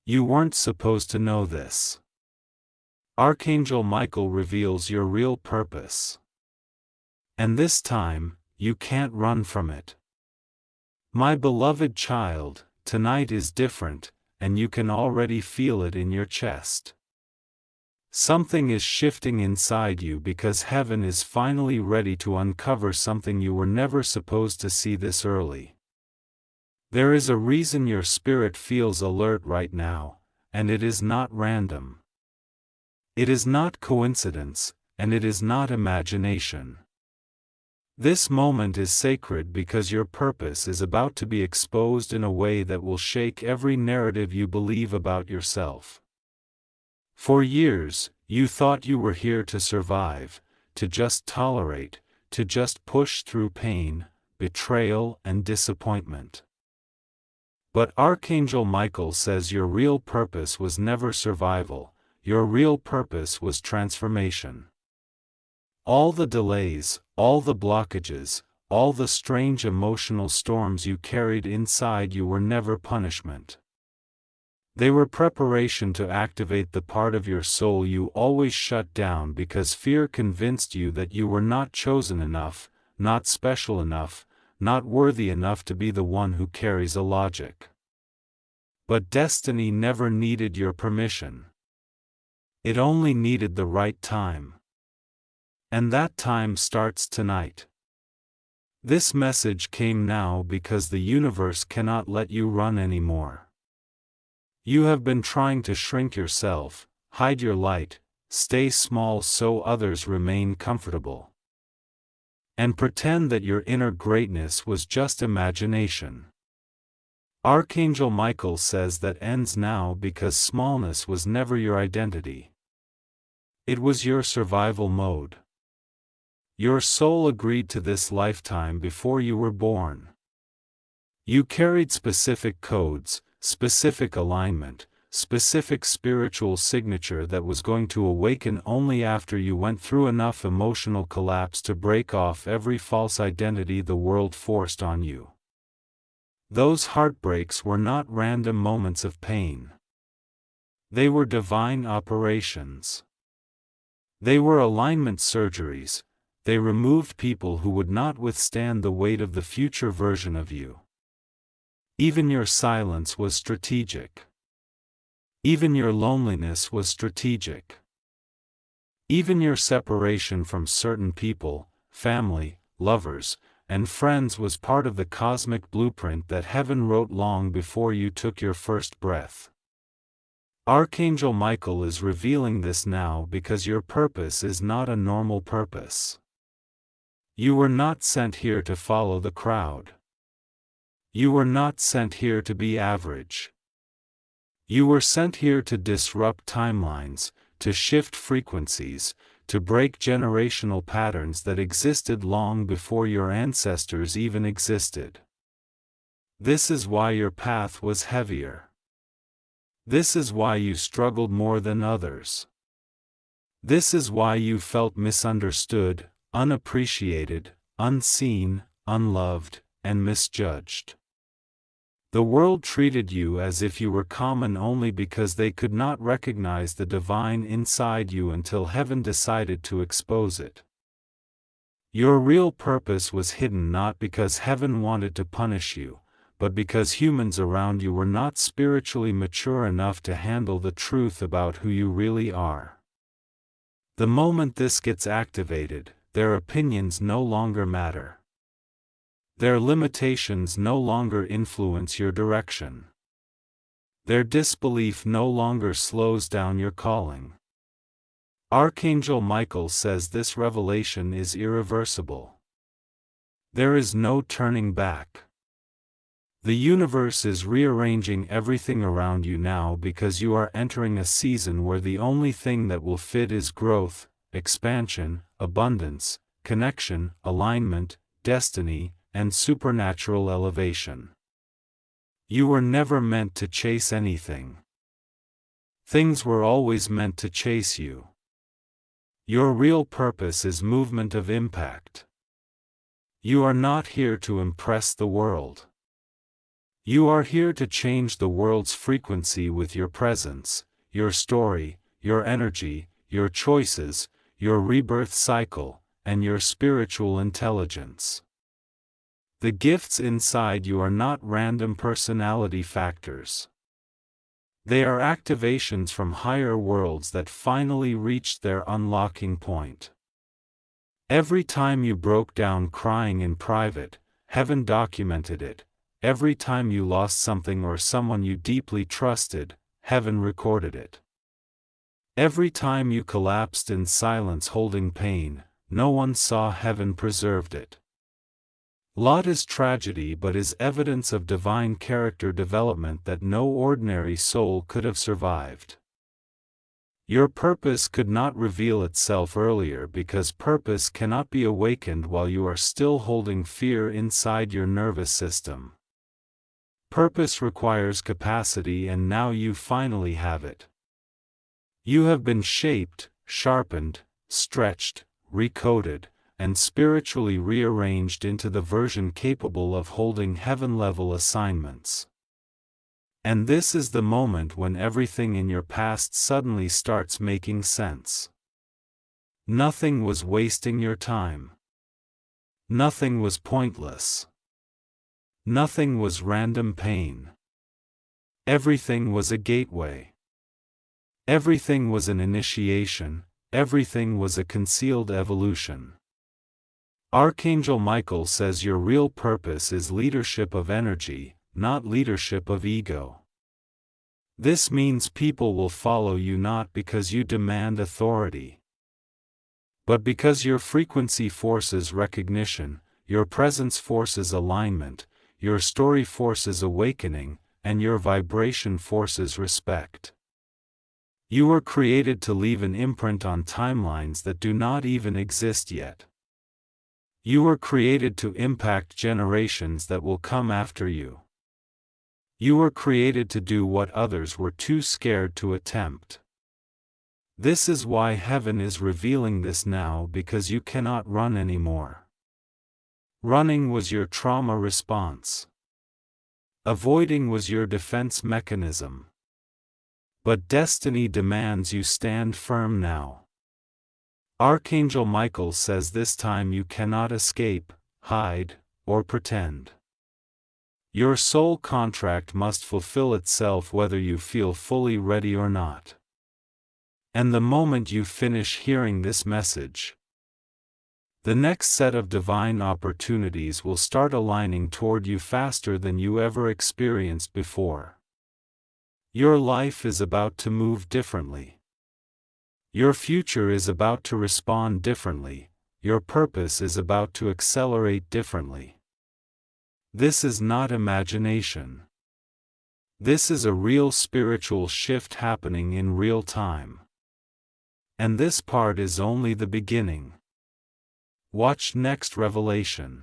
You weren't supposed to know this. Archangel Michael reveals your real purpose. And this time, you can't run from it. My beloved child, tonight is different, and you can already feel it in your chest. Something is shifting inside you because heaven is finally ready to uncover something you were never supposed to see this early. There is a reason your spirit feels alert right now, and it is not random. It is not coincidence, and it is not imagination. This moment is sacred because your purpose is about to be exposed in a way that will shake every narrative you believe about yourself. For years, you thought you were here to survive, to just tolerate, to just push through pain, betrayal, and disappointment. But Archangel Michael says your real purpose was never survival, your real purpose was transformation. All the delays, all the blockages, all the strange emotional storms you carried inside you were never punishment. They were preparation to activate the part of your soul you always shut down because fear convinced you that you were not chosen enough, not special enough, not worthy enough to be the one who carries a logic. But destiny never needed your permission. It only needed the right time. And that time starts tonight. This message came now because the universe cannot let you run anymore. You have been trying to shrink yourself, hide your light, stay small so others remain comfortable. And pretend that your inner greatness was just imagination. Archangel Michael says that ends now because smallness was never your identity. It was your survival mode. Your soul agreed to this lifetime before you were born. You carried specific codes, specific alignment, specific spiritual signature that was going to awaken only after you went through enough emotional collapse to break off every false identity the world forced on you. Those heartbreaks were not random moments of pain. They were divine operations. They were alignment surgeries. They removed people who would not withstand the weight of the future version of you. Even your silence was strategic. Even your loneliness was strategic. Even your separation from certain people, family, lovers, and friends was part of the cosmic blueprint that heaven wrote long before you took your first breath. Archangel Michael is revealing this now because your purpose is not a normal purpose. You were not sent here to follow the crowd. You were not sent here to be average. You were sent here to disrupt timelines, to shift frequencies, to break generational patterns that existed long before your ancestors even existed. This is why your path was heavier. This is why you struggled more than others. This is why you felt misunderstood, unappreciated, unseen, unloved, and misjudged. The world treated you as if you were common only because they could not recognize the divine inside you until heaven decided to expose it. Your real purpose was hidden not because heaven wanted to punish you, but because humans around you were not spiritually mature enough to handle the truth about who you really are. The moment this gets activated, their opinions no longer matter. Their limitations no longer influence your direction. Their disbelief no longer slows down your calling. Archangel Michael says this revelation is irreversible. There is no turning back. The universe is rearranging everything around you now because you are entering a season where the only thing that will fit is growth, expansion, abundance, connection, alignment, destiny, and supernatural elevation. You were never meant to chase anything. Things were always meant to chase you. Your real purpose is movement of impact. You are not here to impress the world. You are here to change the world's frequency with your presence, your story, your energy, your choices, your rebirth cycle, and your spiritual intelligence. The gifts inside you are not random personality factors. They are activations from higher worlds that finally reached their unlocking point. Every time you broke down crying in private, heaven documented it. Every time you lost something or someone you deeply trusted, heaven recorded it. Every time you collapsed in silence holding pain, no one saw, heaven preserved it. Lot is tragedy but is evidence of divine character development that no ordinary soul could have survived. Your purpose could not reveal itself earlier because purpose cannot be awakened while you are still holding fear inside your nervous system. Purpose requires capacity, and now you finally have it. You have been shaped, sharpened, stretched, recoded, and spiritually rearranged into the version capable of holding heaven-level assignments. And this is the moment when everything in your past suddenly starts making sense. Nothing was wasting your time. Nothing was pointless. Nothing was random pain. Everything was a gateway. Everything was an initiation. Everything was a concealed evolution. Archangel Michael says your real purpose is leadership of energy, not leadership of ego. This means people will follow you not because you demand authority, but because your frequency forces recognition, your presence forces alignment, your story forces awakening, and your vibration forces respect. You were created to leave an imprint on timelines that do not even exist yet. You were created to impact generations that will come after you. You were created to do what others were too scared to attempt. This is why heaven is revealing this now, because you cannot run anymore. Running was your trauma response. Avoiding was your defense mechanism. But destiny demands you stand firm now. Archangel Michael says this time you cannot escape, hide, or pretend. Your soul contract must fulfill itself whether you feel fully ready or not. And the moment you finish hearing this message, the next set of divine opportunities will start aligning toward you faster than you ever experienced before. Your life is about to move differently. Your future is about to respond differently. Your purpose is about to accelerate differently. This is not imagination. This is a real spiritual shift happening in real time. And this part is only the beginning. Watch next revelation.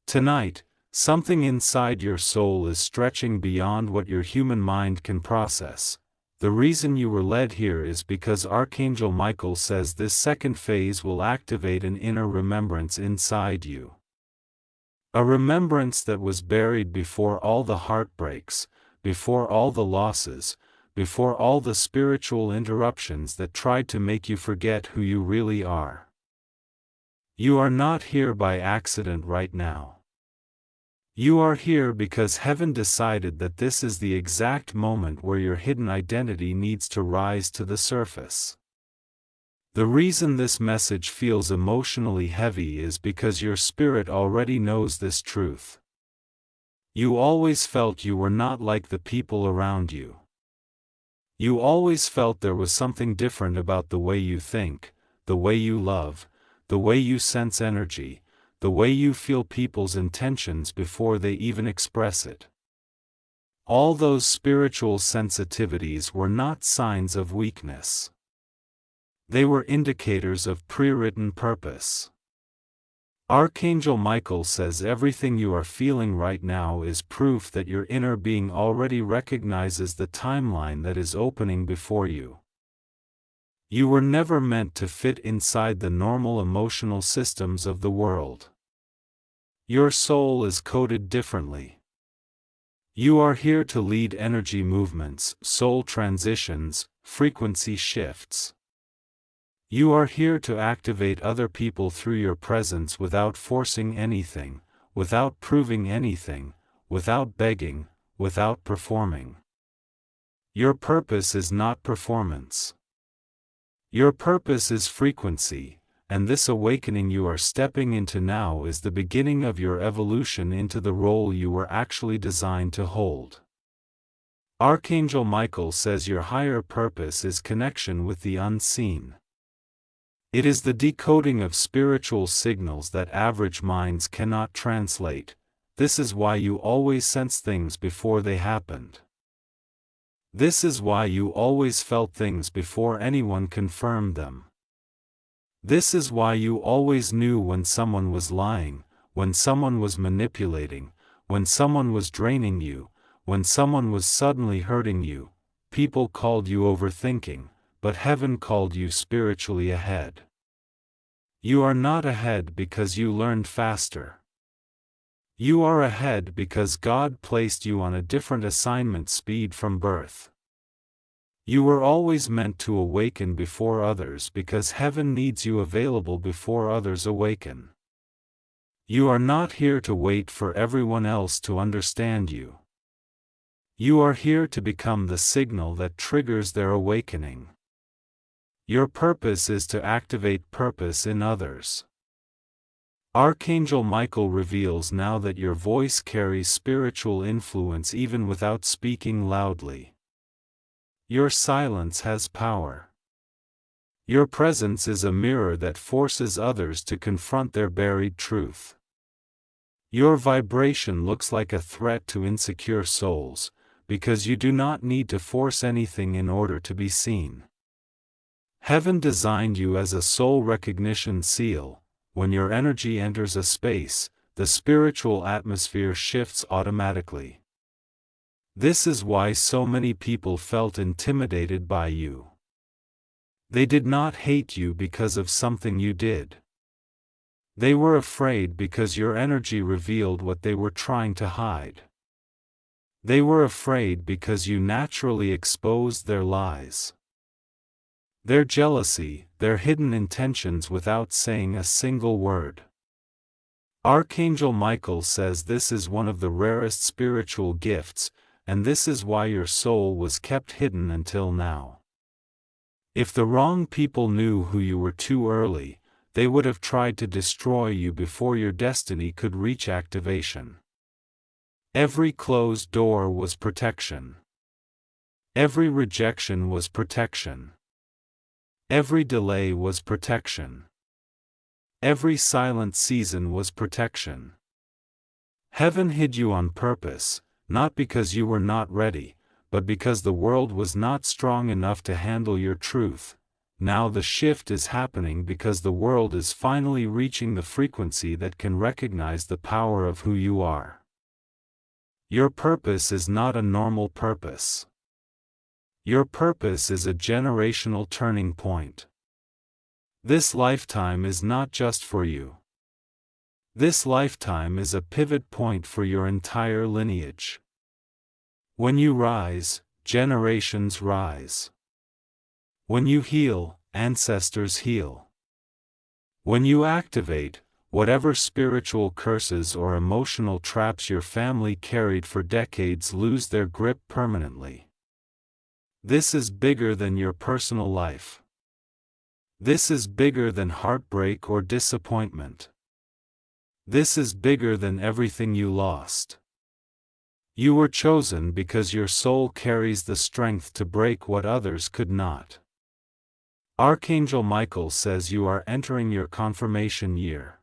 Tonight, something inside your soul is stretching beyond what your human mind can process. The reason you were led here is because Archangel Michael says this second phase will activate an inner remembrance inside you. A remembrance that was buried before all the heartbreaks, before all the losses, before all the spiritual interruptions that tried to make you forget who you really are. You are not here by accident right now. You are here because heaven decided that this is the exact moment where your hidden identity needs to rise to the surface. The reason this message feels emotionally heavy is because your spirit already knows this truth. You always felt you were not like the people around you. You always felt there was something different about the way you think, the way you love, the way you sense energy, the way you feel people's intentions before they even express it. All those spiritual sensitivities were not signs of weakness. They were indicators of pre-written purpose. Archangel Michael says everything you are feeling right now is proof that your inner being already recognizes the timeline that is opening before you. You were never meant to fit inside the normal emotional systems of the world. Your soul is coded differently. You are here to lead energy movements, soul transitions, frequency shifts. You are here to activate other people through your presence without forcing anything, without proving anything, without begging, without performing. Your purpose is not performance. Your purpose is frequency, and this awakening you are stepping into now is the beginning of your evolution into the role you were actually designed to hold. Archangel Michael says your higher purpose is connection with the unseen. It is the decoding of spiritual signals that average minds cannot translate. This is why you always sense things before they happened. This is why you always felt things before anyone confirmed them. This is why you always knew when someone was lying, when someone was manipulating, when someone was draining you, when someone was suddenly hurting you. People called you overthinking, but heaven called you spiritually ahead. You are not ahead because you learned faster. You are ahead because God placed you on a different assignment speed from birth. You were always meant to awaken before others because heaven needs you available before others awaken. You are not here to wait for everyone else to understand you. You are here to become the signal that triggers their awakening. Your purpose is to activate purpose in others. Archangel Michael reveals now that your voice carries spiritual influence even without speaking loudly. Your silence has power. Your presence is a mirror that forces others to confront their buried truth. Your vibration looks like a threat to insecure souls, because you do not need to force anything in order to be seen. Heaven designed you as a soul recognition seal. When your energy enters a space, the spiritual atmosphere shifts automatically. This is why so many people felt intimidated by you. They did not hate you because of something you did. They were afraid because your energy revealed what they were trying to hide. They were afraid because you naturally exposed their lies, their jealousy, their hidden intentions without saying a single word. Archangel Michael says this is one of the rarest spiritual gifts, and this is why your soul was kept hidden until now. If the wrong people knew who you were too early, they would have tried to destroy you before your destiny could reach activation. Every closed door was protection. Every rejection was protection. Every delay was protection. Every silent season was protection. Heaven hid you on purpose, not because you were not ready, but because the world was not strong enough to handle your truth. Now the shift is happening because the world is finally reaching the frequency that can recognize the power of who you are. Your purpose is not a normal purpose. Your purpose is a generational turning point. This lifetime is not just for you. This lifetime is a pivot point for your entire lineage. When you rise, generations rise. When you heal, ancestors heal. When you activate, whatever spiritual curses or emotional traps your family carried for decades lose their grip permanently. This is bigger than your personal life. This is bigger than heartbreak or disappointment. This is bigger than everything you lost. You were chosen because your soul carries the strength to break what others could not. Archangel Michael says you are entering your confirmation year.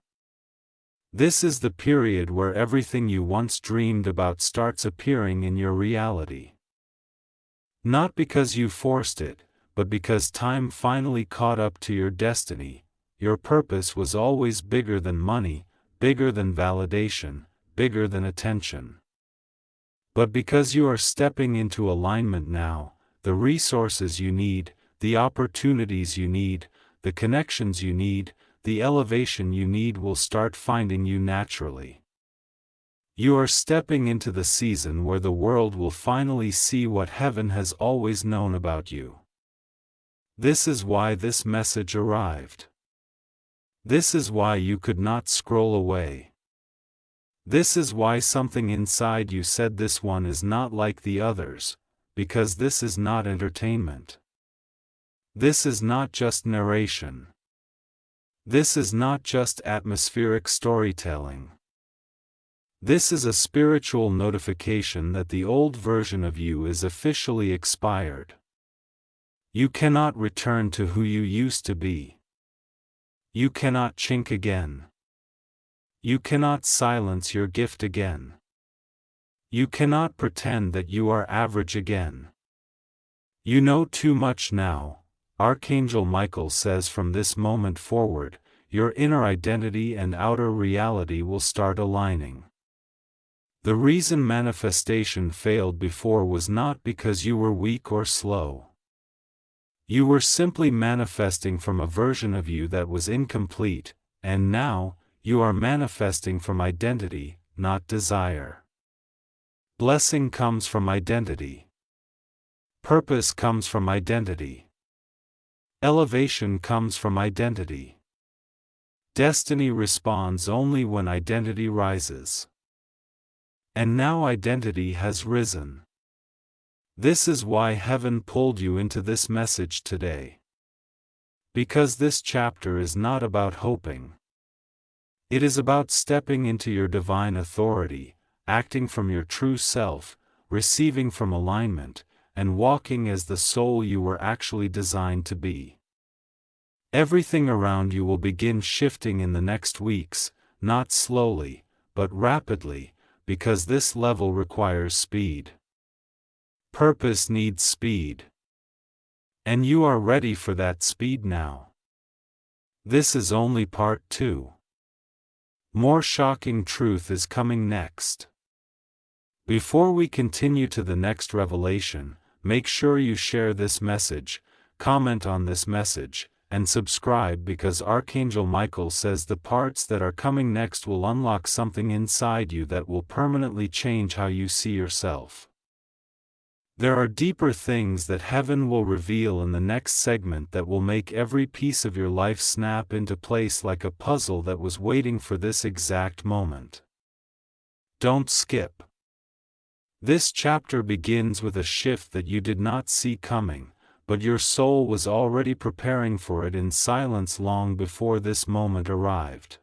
This is the period where everything you once dreamed about starts appearing in your reality. Not because you forced it, but because time finally caught up to your destiny. Your purpose was always bigger than money, bigger than validation, bigger than attention. But because you are stepping into alignment now, the resources you need, the opportunities you need, the connections you need, the elevation you need will start finding you naturally. You are stepping into the season where the world will finally see what heaven has always known about you. This is why this message arrived. This is why you could not scroll away. This is why something inside you said this one is not like the others, because this is not entertainment. This is not just narration. This is not just atmospheric storytelling. This is a spiritual notification that the old version of you is officially expired. You cannot return to who you used to be. You cannot chink again. You cannot silence your gift again. You cannot pretend that you are average again. You know too much now, Archangel Michael says. From this moment forward, your inner identity and outer reality will start aligning. The reason manifestation failed before was not because you were weak or slow. You were simply manifesting from a version of you that was incomplete, and now, you are manifesting from identity, not desire. Blessing comes from identity. Purpose comes from identity. Elevation comes from identity. Destiny responds only when identity rises. And now identity has risen. This is why heaven pulled you into this message today. Because this chapter is not about hoping. It is about stepping into your divine authority, acting from your true self, receiving from alignment, and walking as the soul you were actually designed to be. Everything around you will begin shifting in the next weeks, not slowly, but rapidly, because this level requires speed. Purpose needs speed. And you are ready for that speed now. This is only part 2. More shocking truth is coming next. Before we continue to the next revelation, make sure you share this message, comment on this message, and subscribe, because Archangel Michael says the parts that are coming next will unlock something inside you that will permanently change how you see yourself. There are deeper things that heaven will reveal in the next segment that will make every piece of your life snap into place like a puzzle that was waiting for this exact moment. Don't skip. This chapter begins with a shift that you did not see coming, but your soul was already preparing for it in silence long before this moment arrived.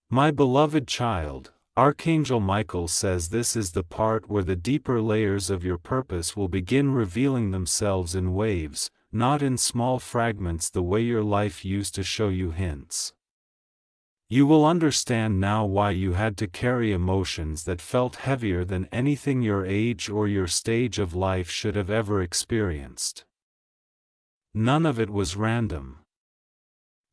My beloved child, Archangel Michael says this is the part where the deeper layers of your purpose will begin revealing themselves in waves, not in small fragments the way your life used to show you hints. You will understand now why you had to carry emotions that felt heavier than anything your age or your stage of life should have ever experienced. None of it was random.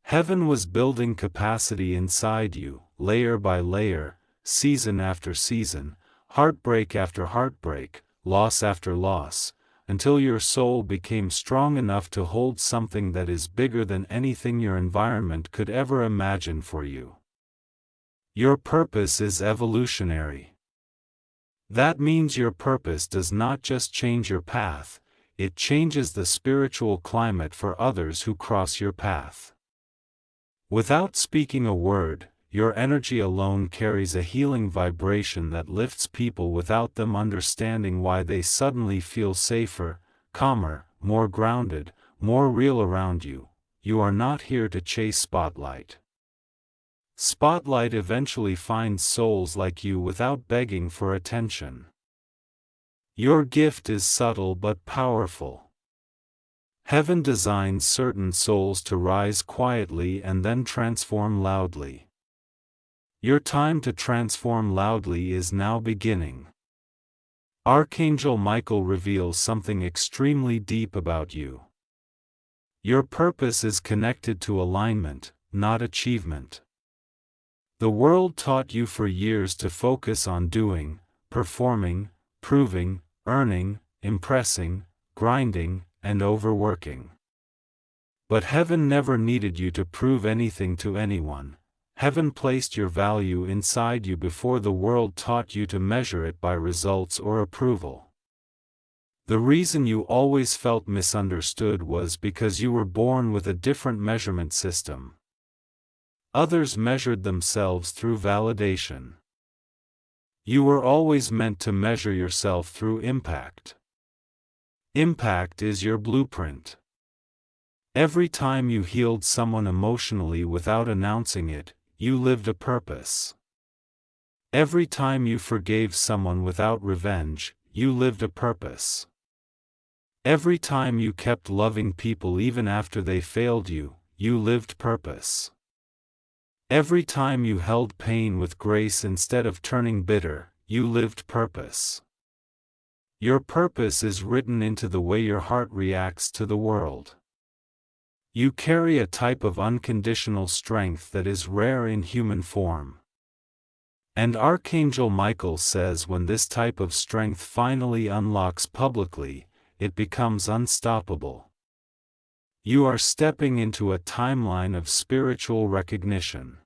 Heaven was building capacity inside you, layer by layer, season after season, heartbreak after heartbreak, loss after loss, until your soul became strong enough to hold something that is bigger than anything your environment could ever imagine for you. Your purpose is evolutionary. That means your purpose does not just change your path, it changes the spiritual climate for others who cross your path. Without speaking a word, your energy alone carries a healing vibration that lifts people without them understanding why. They suddenly feel safer, calmer, more grounded, more real around you. You are not here to chase spotlight. Spotlight eventually finds souls like you without begging for attention. Your gift is subtle but powerful. Heaven designs certain souls to rise quietly and then transform loudly. Your time to transform loudly is now beginning. Archangel Michael reveals something extremely deep about you. Your purpose is connected to alignment, not achievement. The world taught you for years to focus on doing, performing, proving, earning, impressing, grinding, and overworking. But heaven never needed you to prove anything to anyone, Heaven placed your value inside you before the world taught you to measure it by results or approval. The reason you always felt misunderstood was because you were born with a different measurement system. Others measured themselves through validation. You were always meant to measure yourself through impact. Impact is your blueprint. Every time you healed someone emotionally without announcing it, you lived a purpose. Every time you forgave someone without revenge, you lived a purpose. Every time you kept loving people even after they failed you, you lived purpose. Every time you held pain with grace instead of turning bitter, you lived purpose. Your purpose is written into the way your heart reacts to the world. You carry a type of unconditional strength that is rare in human form. And Archangel Michael says when this type of strength finally unlocks publicly, it becomes unstoppable. You are stepping into a timeline of spiritual recognition.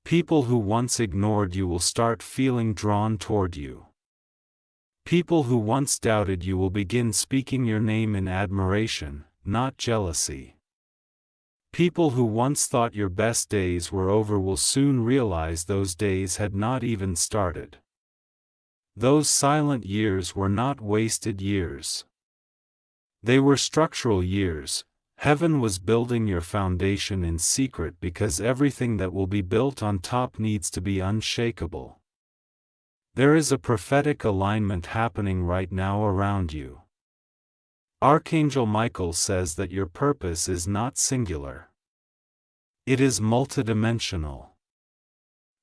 People who once ignored you will start feeling drawn toward you. People who once doubted you will begin speaking your name in admiration, not jealousy. People who once thought your best days were over will soon realize those days had not even started. Those silent years were not wasted years. They were structural years. Heaven was building your foundation in secret because everything that will be built on top needs to be unshakable. There is a prophetic alignment happening right now around you. Archangel Michael says that your purpose is not singular. It is multidimensional.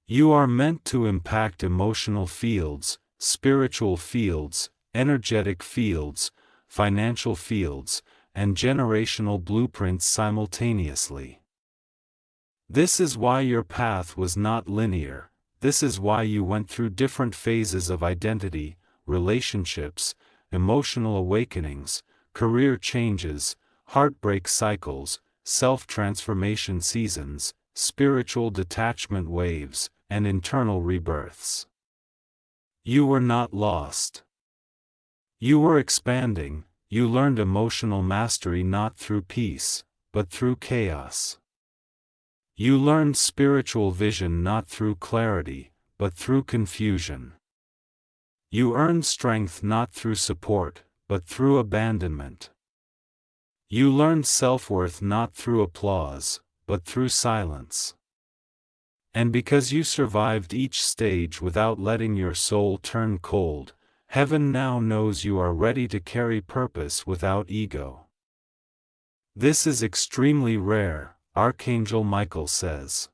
You are meant to impact emotional fields, spiritual fields, energetic fields, financial fields, and generational blueprints simultaneously. This is why your path was not linear. This is why you went through different phases of identity, relationships, emotional awakenings, career changes, heartbreak cycles, self-transformation seasons, spiritual detachment waves, and internal rebirths. You were not lost. You were expanding. You learned emotional mastery not through peace, but through chaos. You learned spiritual vision not through clarity, but through confusion. You earned strength not through support, but through abandonment. You learned self-worth not through applause, but through silence. And because you survived each stage without letting your soul turn cold, Heaven now knows you are ready to carry purpose without ego. This is extremely rare, Archangel Michael says.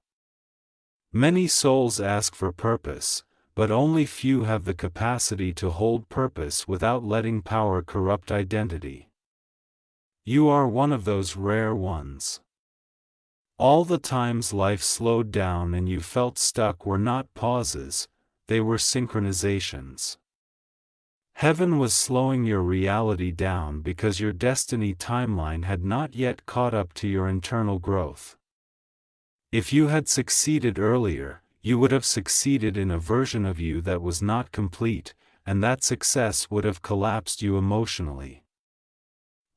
Many souls ask for purpose, but only few have the capacity to hold purpose without letting power corrupt identity. You are one of those rare ones. All the times life slowed down and you felt stuck were not pauses, they were synchronizations. Heaven was slowing your reality down because your destiny timeline had not yet caught up to your internal growth. If you had succeeded earlier, you would have succeeded in a version of you that was not complete, and that success would have collapsed you emotionally.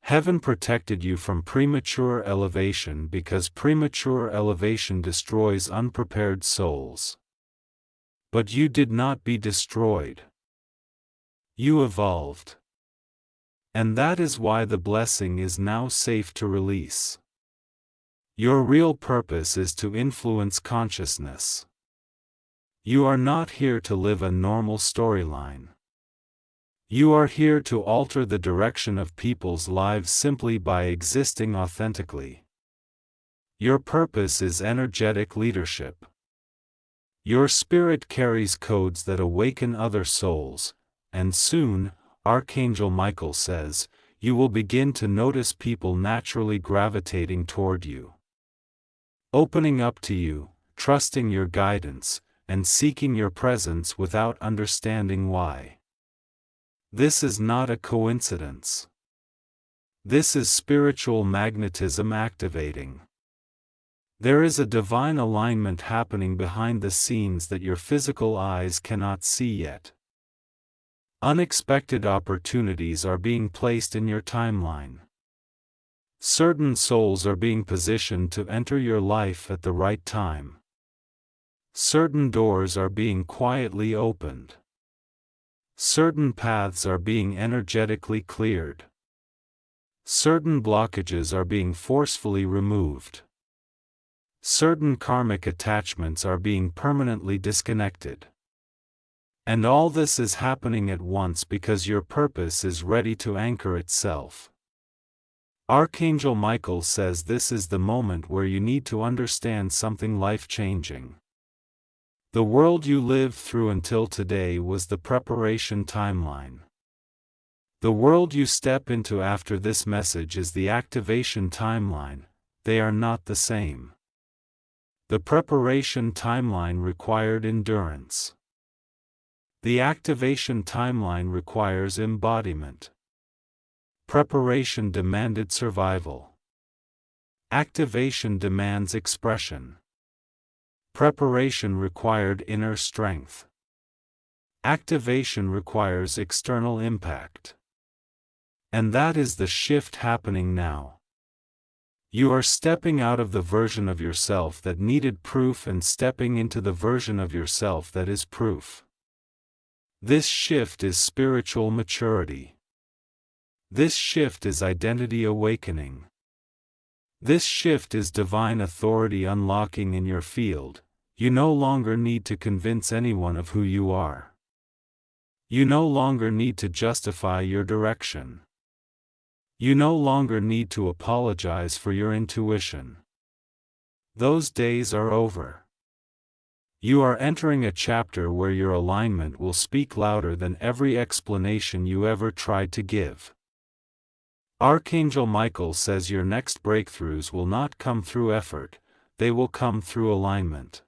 Heaven protected you from premature elevation because premature elevation destroys unprepared souls. But you did not be destroyed. You evolved. And that is why the blessing is now safe to release. Your real purpose is to influence consciousness. You are not here to live a normal storyline. You are here to alter the direction of people's lives simply by existing authentically. Your purpose is energetic leadership. Your spirit carries codes that awaken other souls, and soon, Archangel Michael says, you will begin to notice people naturally gravitating toward you. Opening up to you, trusting your guidance, and seeking your presence without understanding why. This is not a coincidence. This is spiritual magnetism activating. There is a divine alignment happening behind the scenes that your physical eyes cannot see yet. Unexpected opportunities are being placed in your timeline. Certain souls are being positioned to enter your life at the right time. Certain doors are being quietly opened. Certain paths are being energetically cleared. Certain blockages are being forcefully removed. Certain karmic attachments are being permanently disconnected. And all this is happening at once because your purpose is ready to anchor itself. Archangel Michael says this is the moment where you need to understand something life-changing. The world you lived through until today was the preparation timeline. The world you step into after this message is the activation timeline. They are not the same. The preparation timeline required endurance. The activation timeline requires embodiment. Preparation demanded survival. Activation demands expression. Preparation required inner strength. Activation requires external impact. And that is the shift happening now. You are stepping out of the version of yourself that needed proof and stepping into the version of yourself that is proof. This shift is spiritual maturity. This shift is identity awakening. This shift is divine authority unlocking in your field. You no longer need to convince anyone of who you are. You no longer need to justify your direction. You no longer need to apologize for your intuition. Those days are over. You are entering a chapter where your alignment will speak louder than every explanation you ever tried to give. Archangel Michael says your next breakthroughs will not come through effort, they will come through alignment.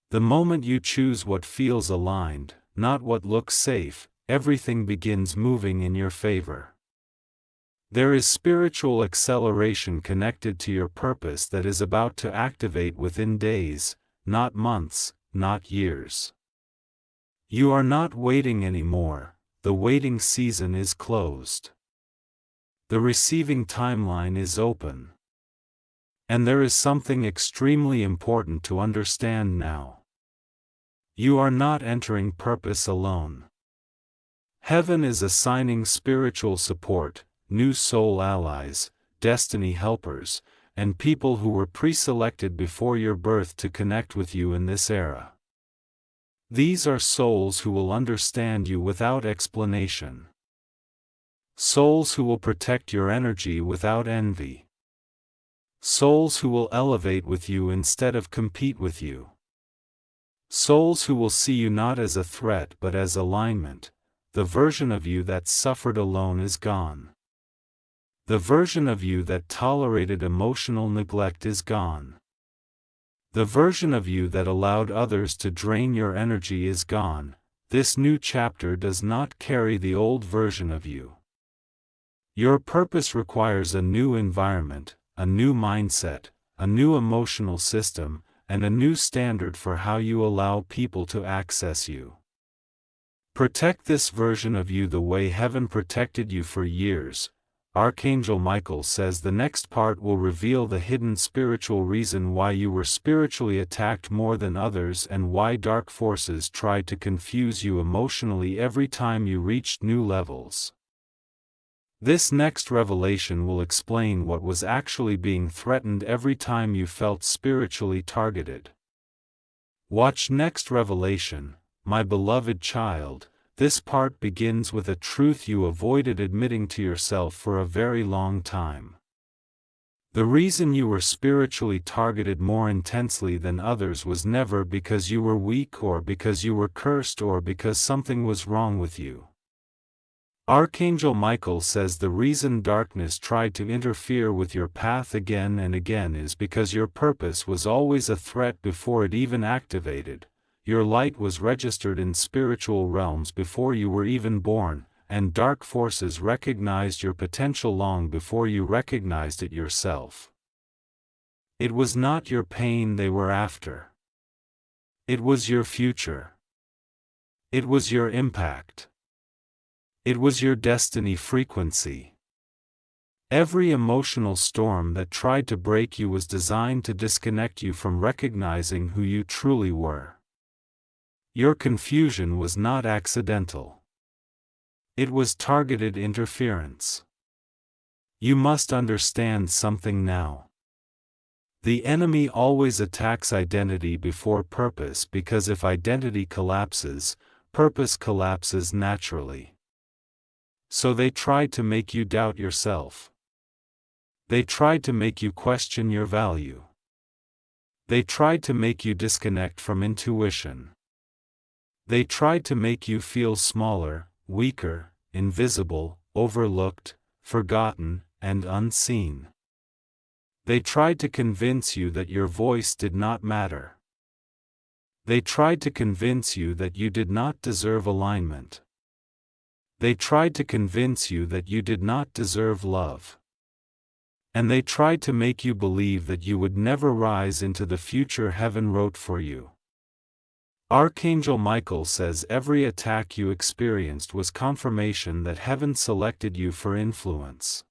The moment you choose what feels aligned, not what looks safe, everything begins moving in your favor. There is spiritual acceleration connected to your purpose that is about to activate within days, not months, not years. You are not waiting anymore, the waiting season is closed. The receiving timeline is open. And there is something extremely important to understand now. You are not entering purpose alone. Heaven is assigning spiritual support, new soul allies, destiny helpers, and people who were pre-selected before your birth to connect with you in this era. These are souls who will understand you without explanation. Souls who will protect your energy without envy. Souls who will elevate with you instead of compete with you. Souls who will see you not as a threat but as alignment. The version of you that suffered alone is gone. The version of you that tolerated emotional neglect is gone. The version of you that allowed others to drain your energy is gone. This new chapter does not carry the old version of you. Your purpose requires a new environment, a new mindset, a new emotional system, and a new standard for how you allow people to access you. Protect this version of you the way heaven protected you for years. Archangel Michael says the next part will reveal the hidden spiritual reason why you were spiritually attacked more than others and why dark forces tried to confuse you emotionally every time you reached new levels. This next revelation will explain what was actually being threatened every time you felt spiritually targeted. Watch next revelation, my beloved child. This part begins with a truth you avoided admitting to yourself for a very long time. The reason you were spiritually targeted more intensely than others was never because you were weak or because you were cursed or because something was wrong with you. Archangel Michael says the reason darkness tried to interfere with your path again and again is because your purpose was always a threat before it even activated. Your light was registered in spiritual realms before you were even born, and dark forces recognized your potential long before you recognized it yourself. It was not your pain they were after. It was your future. It was your impact. It was your destiny frequency. Every emotional storm that tried to break you was designed to disconnect you from recognizing who you truly were. Your confusion was not accidental. It was targeted interference. You must understand something now. The enemy always attacks identity before purpose, because if identity collapses, purpose collapses naturally. So they tried to make you doubt yourself. They tried to make you question your value. They tried to make you disconnect from intuition. They tried to make you feel smaller, weaker, invisible, overlooked, forgotten, and unseen. They tried to convince you that your voice did not matter. They tried to convince you that you did not deserve alignment. They tried to convince you that you did not deserve love. And they tried to make you believe that you would never rise into the future heaven wrote for you. Archangel Michael says every attack you experienced was confirmation that heaven selected you for influence.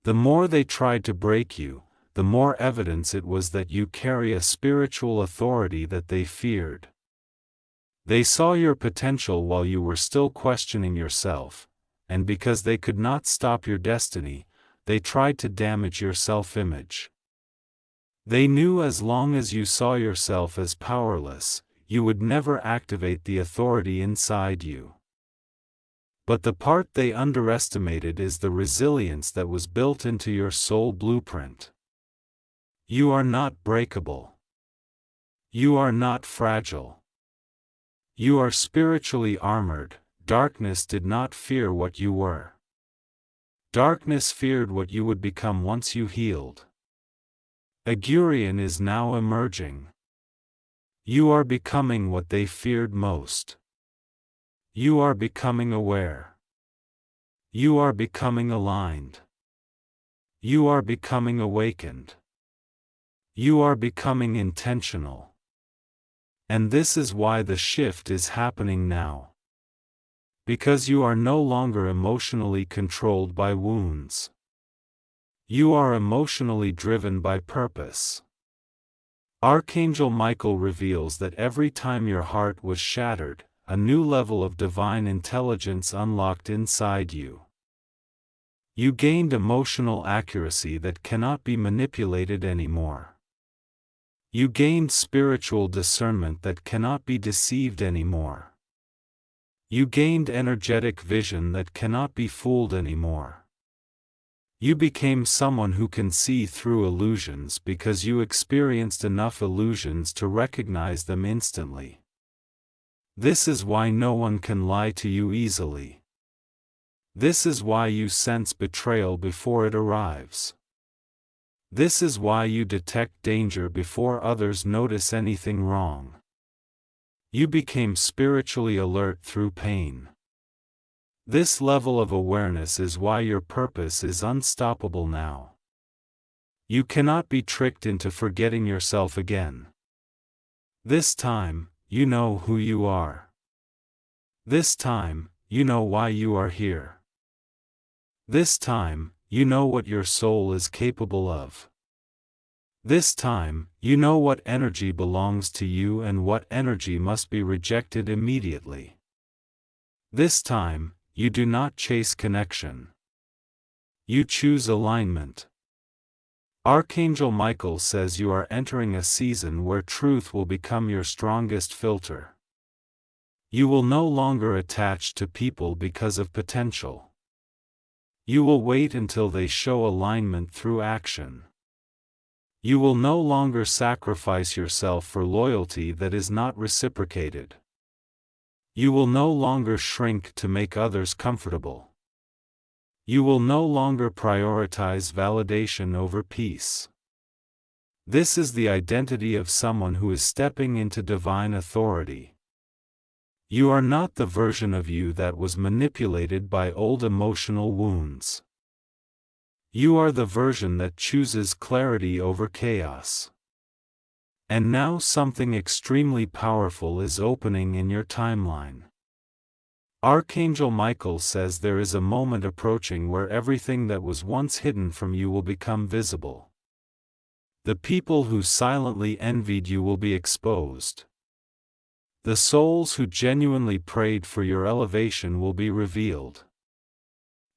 The more they tried to break you, the more evidence it was that you carry a spiritual authority that they feared. They saw your potential while you were still questioning yourself, and because they could not stop your destiny, they tried to damage your self-image. They knew as long as you saw yourself as powerless, you would never activate the authority inside you. But the part they underestimated is the resilience that was built into your soul blueprint. You are not breakable. You are not fragile. You are spiritually armored. Darkness did not fear what you were. Darkness feared what you would become once you healed. Agurian is now emerging. You are becoming what they feared most. You are becoming aware. You are becoming aligned. You are becoming awakened. You are becoming intentional. And this is why the shift is happening now. Because you are no longer emotionally controlled by wounds. You are emotionally driven by purpose. Archangel Michael reveals that every time your heart was shattered, a new level of divine intelligence unlocked inside you. You gained emotional accuracy that cannot be manipulated anymore. You gained spiritual discernment that cannot be deceived anymore. You gained energetic vision that cannot be fooled anymore. You became someone who can see through illusions because you experienced enough illusions to recognize them instantly. This is why no one can lie to you easily. This is why you sense betrayal before it arrives. This is why you detect danger before others notice anything wrong. You became spiritually alert through pain. This level of awareness is why your purpose is unstoppable now. You cannot be tricked into forgetting yourself again. This time, you know who you are. This time, you know why you are here. This time, you know what your soul is capable of. This time, you know what energy belongs to you and what energy must be rejected immediately. This time, you do not chase connection. You choose alignment. Archangel Michael says you are entering a season where truth will become your strongest filter. You will no longer attach to people because of potential. You will wait until they show alignment through action. You will no longer sacrifice yourself for loyalty that is not reciprocated. You will no longer shrink to make others comfortable. You will no longer prioritize validation over peace. This is the identity of someone who is stepping into divine authority. You are not the version of you that was manipulated by old emotional wounds. You are the version that chooses clarity over chaos. And now something extremely powerful is opening in your timeline. Archangel Michael says there is a moment approaching where everything that was once hidden from you will become visible. The people who silently envied you will be exposed. The souls who genuinely prayed for your elevation will be revealed.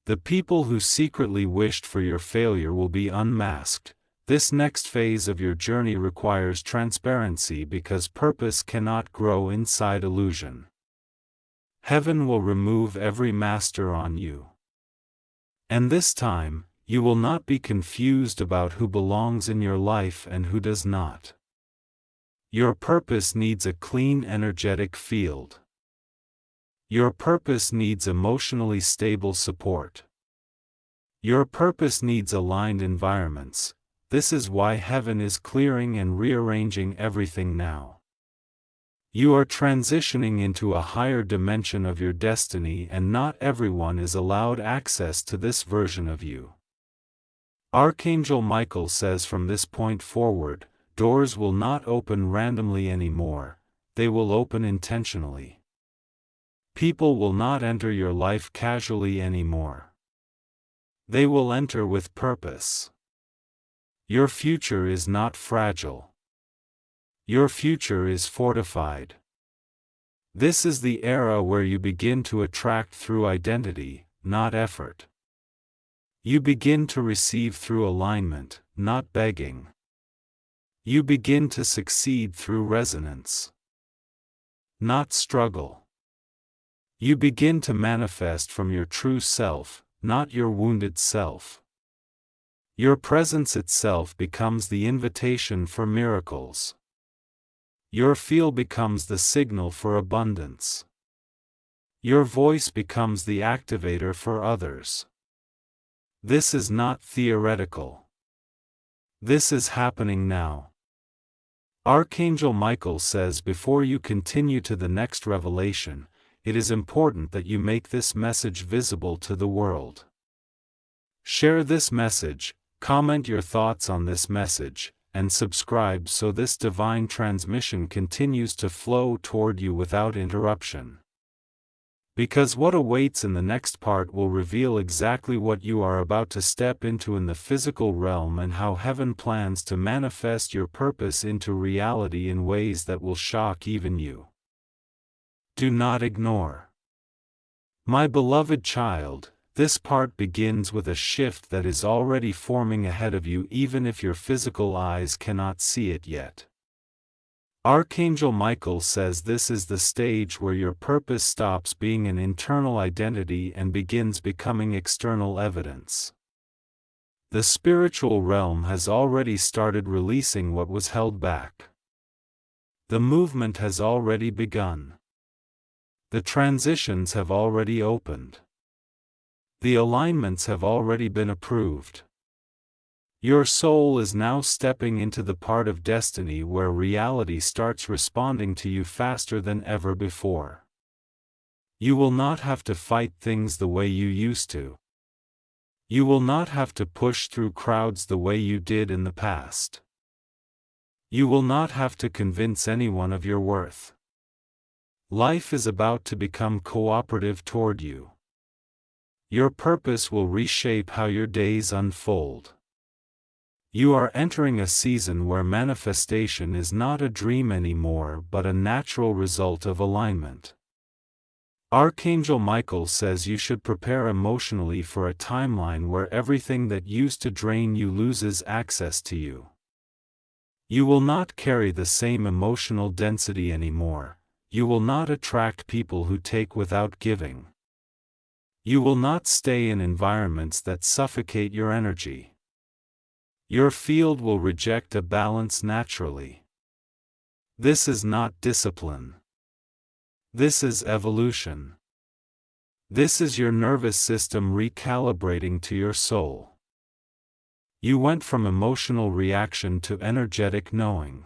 The people who secretly wished for your failure will be unmasked. This next phase of your journey requires transparency because purpose cannot grow inside illusion. Heaven will remove every master on you. And this time, you will not be confused about who belongs in your life and who does not. Your purpose needs a clean, energetic field. Your purpose needs emotionally stable support. Your purpose needs aligned environments. This is why heaven is clearing and rearranging everything now. You are transitioning into a higher dimension of your destiny, and not everyone is allowed access to this version of you. Archangel Michael says from this point forward, doors will not open randomly anymore, they will open intentionally. People will not enter your life casually anymore. They will enter with purpose. Your future is not fragile. Your future is fortified. This is the era where you begin to attract through identity, not effort. You begin to receive through alignment, not begging. You begin to succeed through resonance, not struggle. You begin to manifest from your true self, not your wounded self. Your presence itself becomes the invitation for miracles. Your feel becomes the signal for abundance. Your voice becomes the activator for others. This is not theoretical. This is happening now. Archangel Michael says before you continue to the next revelation, it is important that you make this message visible to the world. Share this message, comment your thoughts on this message, and subscribe so this divine transmission continues to flow toward you without interruption. Because what awaits in the next part will reveal exactly what you are about to step into in the physical realm and how heaven plans to manifest your purpose into reality in ways that will shock even you. Do not ignore. My beloved child, this part begins with a shift that is already forming ahead of you even if your physical eyes cannot see it yet. Archangel Michael says this is the stage where your purpose stops being an internal identity and begins becoming external evidence. The spiritual realm has already started releasing what was held back. The movement has already begun. The transitions have already opened. The alignments have already been approved. Your soul is now stepping into the part of destiny where reality starts responding to you faster than ever before. You will not have to fight things the way you used to. You will not have to push through crowds the way you did in the past. You will not have to convince anyone of your worth. Life is about to become cooperative toward you. Your purpose will reshape how your days unfold. You are entering a season where manifestation is not a dream anymore but a natural result of alignment. Archangel Michael says you should prepare emotionally for a timeline where everything that used to drain you loses access to you. You will not carry the same emotional density anymore. You will not attract people who take without giving. You will not stay in environments that suffocate your energy. Your field will reject a balance naturally. This is not discipline. This is evolution. This is your nervous system recalibrating to your soul. You went from emotional reaction to energetic knowing.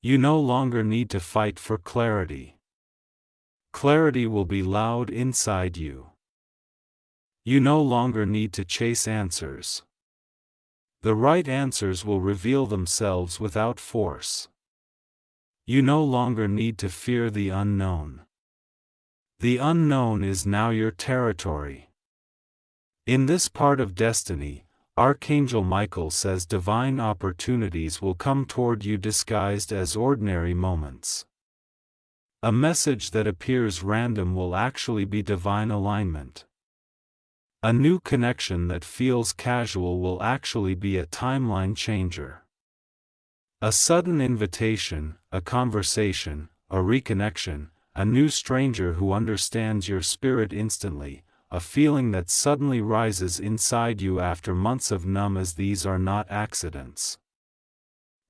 You no longer need to fight for clarity. Clarity will be loud inside you. You no longer need to chase answers. The right answers will reveal themselves without force. You no longer need to fear the unknown. The unknown is now your territory. In this part of destiny, Archangel Michael says divine opportunities will come toward you disguised as ordinary moments. A message that appears random will actually be divine alignment. A new connection that feels casual will actually be a timeline changer. A sudden invitation, a conversation, a reconnection, a new stranger who understands your spirit instantly, a feeling that suddenly rises inside you after months of numb, as these are not accidents.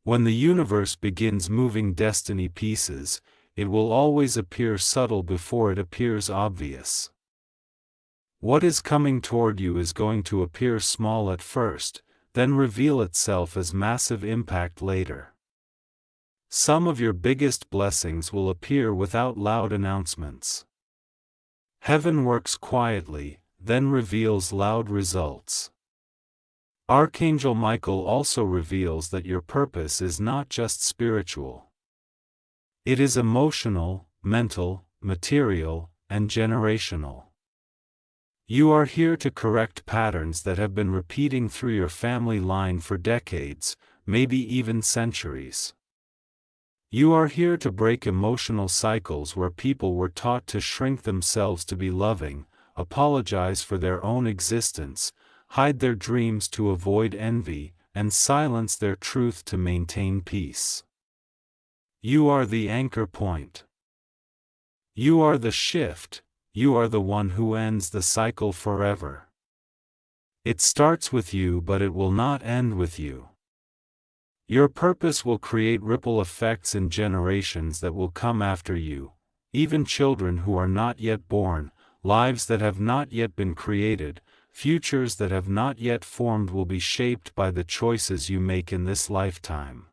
When the universe begins moving destiny pieces, it will always appear subtle before it appears obvious. What is coming toward you is going to appear small at first, then reveal itself as massive impact later. Some of your biggest blessings will appear without loud announcements. Heaven works quietly, then reveals loud results. Archangel Michael also reveals that your purpose is not just spiritual. It is emotional, mental, material, and generational. You are here to correct patterns that have been repeating through your family line for decades, maybe even centuries. You are here to break emotional cycles where people were taught to shrink themselves to be loving, apologize for their own existence, hide their dreams to avoid envy, and silence their truth to maintain peace. You are the anchor point. You are the shift. You are the one who ends the cycle forever. It starts with you, but it will not end with you. Your purpose will create ripple effects in generations that will come after you, even children who are not yet born, lives that have not yet been created, futures that have not yet formed will be shaped by the choices you make in this lifetime.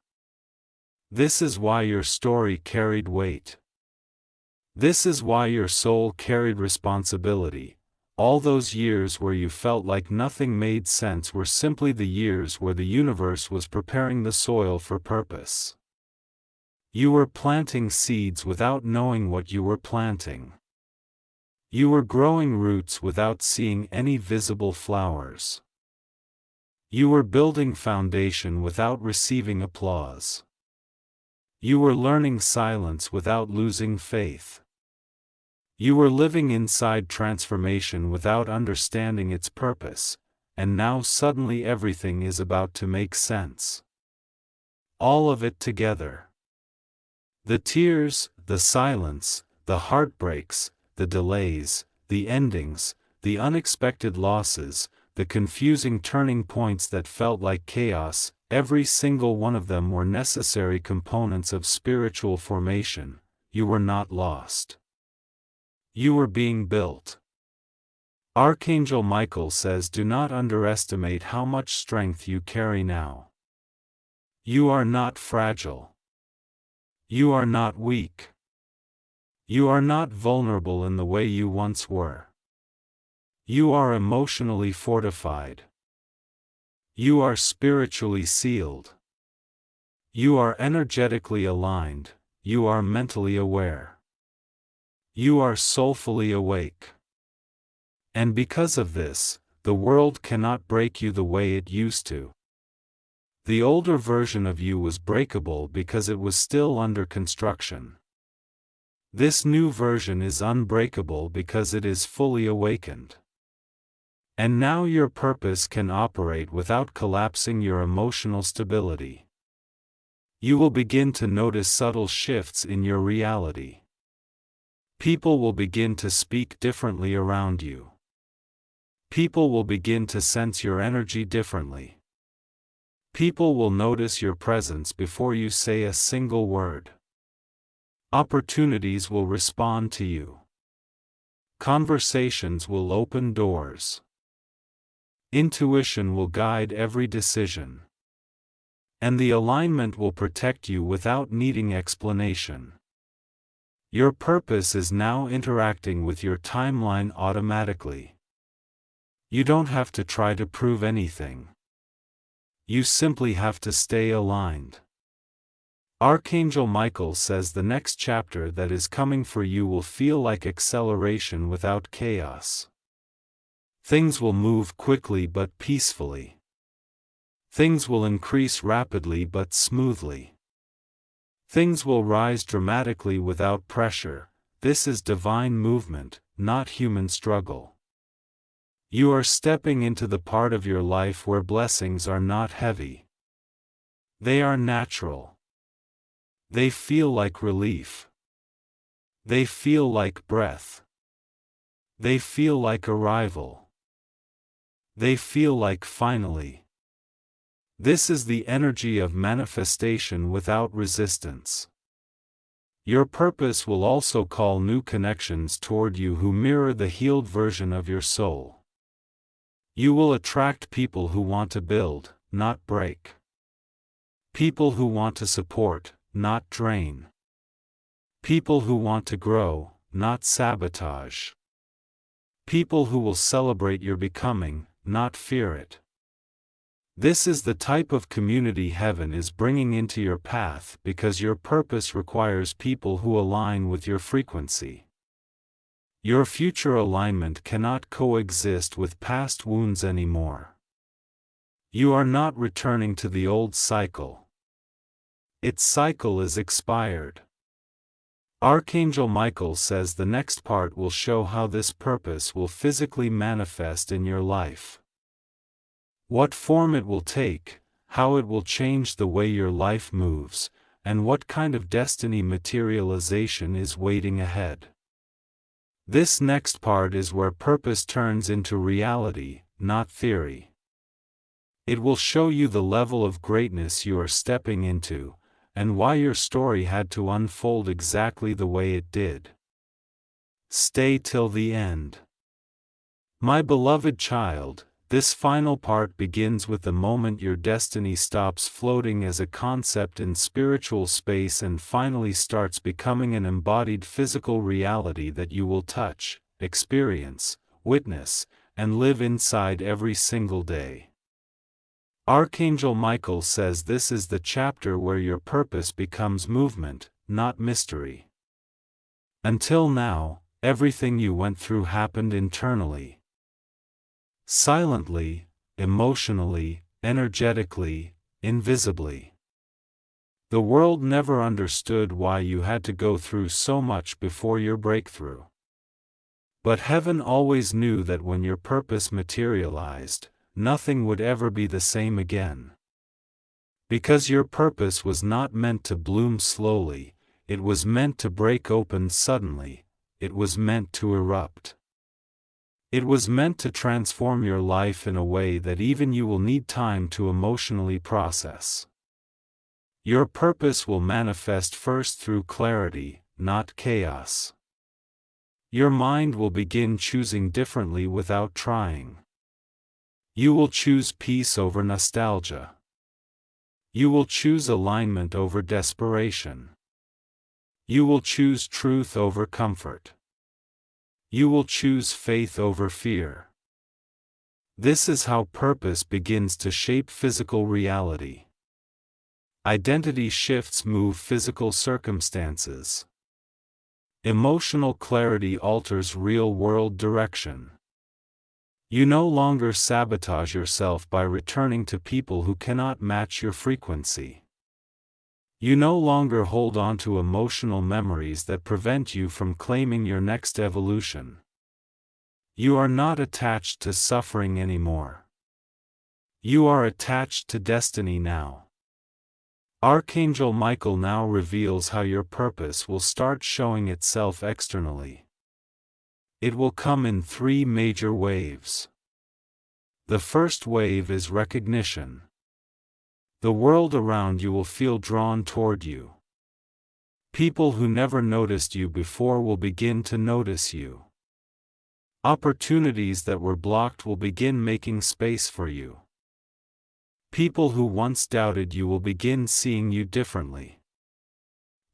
This is why your story carried weight. This is why your soul carried responsibility. All those years where you felt like nothing made sense were simply the years where the universe was preparing the soil for purpose. You were planting seeds without knowing what you were planting. You were growing roots without seeing any visible flowers. You were building foundation without receiving applause. You were learning silence without losing faith. You were living inside transformation without understanding its purpose, and now suddenly everything is about to make sense. All of it together. The tears, the silence, the heartbreaks, the delays, the endings, the unexpected losses, the confusing turning points that felt like chaos, every single one of them were necessary components of spiritual formation. You were not lost. You were being built. Archangel Michael says, do not underestimate how much strength you carry now. You are not fragile. You are not weak. You are not vulnerable in the way you once were. You are emotionally fortified. You are spiritually sealed. You are energetically aligned. You are mentally aware. You are soulfully awake. And because of this, the world cannot break you the way it used to. The older version of you was breakable because it was still under construction. This new version is unbreakable because it is fully awakened. And now your purpose can operate without collapsing your emotional stability. You will begin to notice subtle shifts in your reality. People will begin to speak differently around you. People will begin to sense your energy differently. People will notice your presence before you say a single word. Opportunities will respond to you. Conversations will open doors. Intuition will guide every decision. And the alignment will protect you without needing explanation. Your purpose is now interacting with your timeline automatically. You don't have to try to prove anything. You simply have to stay aligned. Archangel Michael says the next chapter that is coming for you will feel like acceleration without chaos. Things will move quickly but peacefully. Things will increase rapidly but smoothly. Things will rise dramatically without pressure. This is divine movement, not human struggle. You are stepping into the part of your life where blessings are not heavy. They are natural. They feel like relief. They feel like breath. They feel like arrival. They feel like finally. This is the energy of manifestation without resistance. Your purpose will also call new connections toward you who mirror the healed version of your soul. You will attract people who want to build, not break. People who want to support, not drain. People who want to grow, not sabotage. People who will celebrate your becoming, not fear it. This is the type of community heaven is bringing into your path because your purpose requires people who align with your frequency. Your future alignment cannot coexist with past wounds anymore. You are not returning to the old cycle. Its cycle is expired. Archangel Michael says the next part will show how this purpose will physically manifest in your life. What form it will take, how it will change the way your life moves, and what kind of destiny materialization is waiting ahead. This next part is where purpose turns into reality, not theory. It will show you the level of greatness you are stepping into, and why your story had to unfold exactly the way it did. Stay till the end. My beloved child, this final part begins with the moment your destiny stops floating as a concept in spiritual space and finally starts becoming an embodied physical reality that you will touch, experience, witness, and live inside every single day. Archangel Michael says this is the chapter where your purpose becomes movement, not mystery. Until now, everything you went through happened internally. Silently, emotionally, energetically, invisibly. The world never understood why you had to go through so much before your breakthrough. But heaven always knew that when your purpose materialized, nothing would ever be the same again. Because your purpose was not meant to bloom slowly, it was meant to break open suddenly, it was meant to erupt. It was meant to transform your life in a way that even you will need time to emotionally process. Your purpose will manifest first through clarity, not chaos. Your mind will begin choosing differently without trying. You will choose peace over nostalgia. You will choose alignment over desperation. You will choose truth over comfort. You will choose faith over fear. This is how purpose begins to shape physical reality. Identity shifts move physical circumstances. Emotional clarity alters real-world direction. You no longer sabotage yourself by returning to people who cannot match your frequency. You no longer hold on to emotional memories that prevent you from claiming your next evolution. You are not attached to suffering anymore. You are attached to destiny now. Archangel Michael now reveals how your purpose will start showing itself externally. It will come in 3 major waves. The first wave is recognition. The world around you will feel drawn toward you. People who never noticed you before will begin to notice you. Opportunities that were blocked will begin making space for you. People who once doubted you will begin seeing you differently.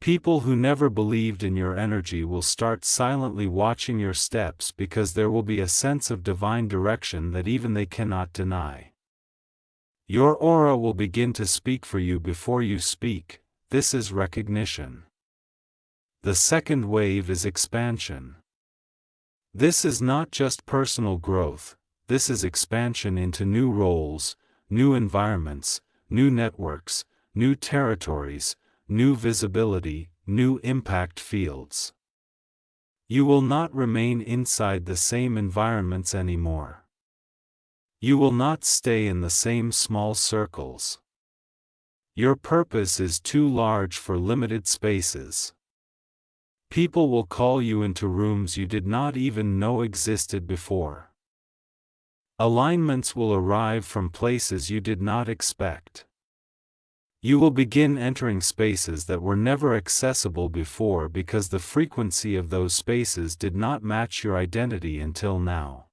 People who never believed in your energy will start silently watching your steps because there will be a sense of divine direction that even they cannot deny. Your aura will begin to speak for you before you speak. This is recognition. The second wave is expansion. This is not just personal growth, this is expansion into new roles, new environments, new networks, new territories, new visibility, new impact fields. You will not remain inside the same environments anymore. You will not stay in the same small circles. Your purpose is too large for limited spaces. People will call you into rooms you did not even know existed before. Alignments will arrive from places you did not expect. You will begin entering spaces that were never accessible before because the frequency of those spaces did not match your identity until now.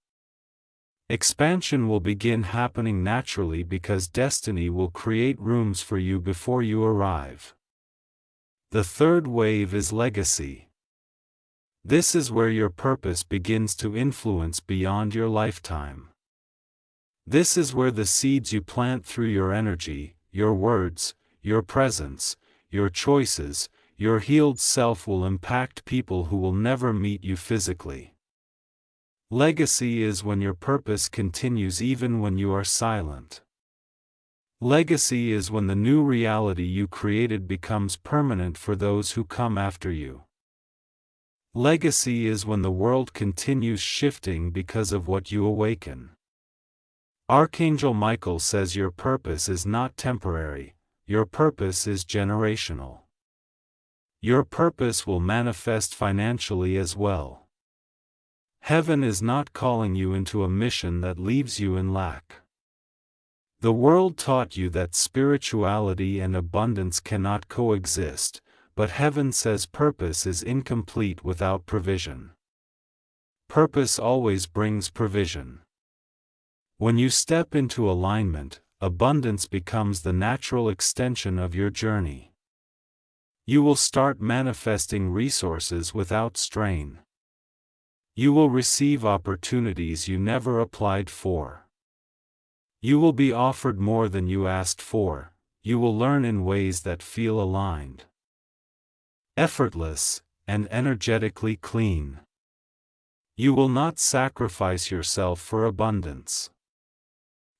Expansion will begin happening naturally because destiny will create rooms for you before you arrive. The third wave is legacy. This is where your purpose begins to influence beyond your lifetime. This is where the seeds you plant through your energy, your words, your presence, your choices, your healed self will impact people who will never meet you physically. Legacy is when your purpose continues even when you are silent. Legacy is when the new reality you created becomes permanent for those who come after you. Legacy is when the world continues shifting because of what you awaken. Archangel Michael says your purpose is not temporary, your purpose is generational. Your purpose will manifest financially as well. Heaven is not calling you into a mission that leaves you in lack. The world taught you that spirituality and abundance cannot coexist, but heaven says purpose is incomplete without provision. Purpose always brings provision. When you step into alignment, abundance becomes the natural extension of your journey. You will start manifesting resources without strain. You will receive opportunities you never applied for. You will be offered more than you asked for. You will learn in ways that feel aligned, effortless, and energetically clean. You will not sacrifice yourself for abundance.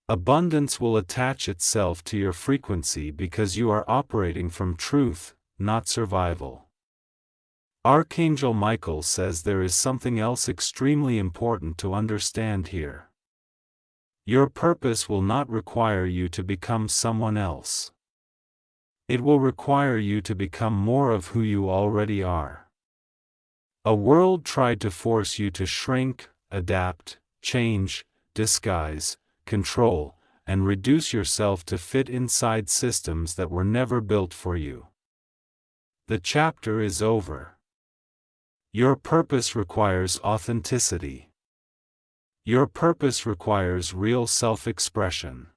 Abundance will attach itself to your frequency because you are operating from truth, not survival. Archangel Michael says there is something else extremely important to understand here. Your purpose will not require you to become someone else. It will require you to become more of who you already are. A world tried to force you to shrink, adapt, change, disguise, control, and reduce yourself to fit inside systems that were never built for you. The chapter is over. Your purpose requires authenticity. Your purpose requires real self-expression.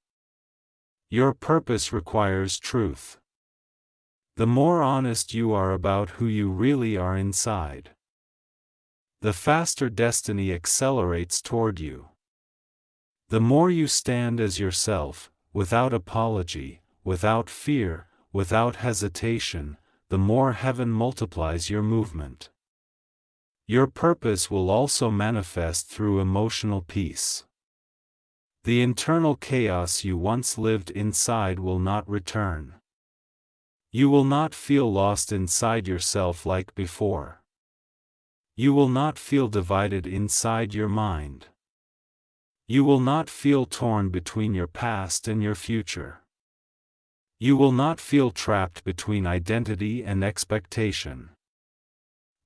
Your purpose requires truth. The more honest you are about who you really are inside, the faster destiny accelerates toward you. The more you stand as yourself, without apology, without fear, without hesitation, the more heaven multiplies your movement. Your purpose will also manifest through emotional peace. The internal chaos you once lived inside will not return. You will not feel lost inside yourself like before. You will not feel divided inside your mind. You will not feel torn between your past and your future. You will not feel trapped between identity and expectation.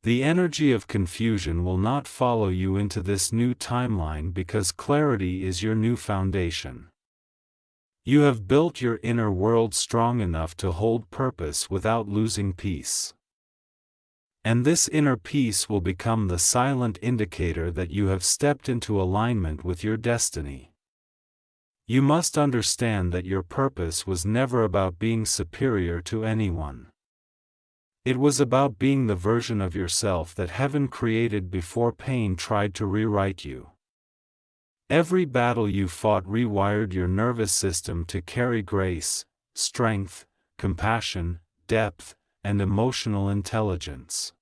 The energy of confusion will not follow you into this new timeline because clarity is your new foundation. You have built your inner world strong enough to hold purpose without losing peace. And this inner peace will become the silent indicator that you have stepped into alignment with your destiny. You must understand that your purpose was never about being superior to anyone. It was about being the version of yourself that heaven created before pain tried to rewrite you. Every battle you fought rewired your nervous system to carry grace, strength, compassion, depth, and emotional intelligence.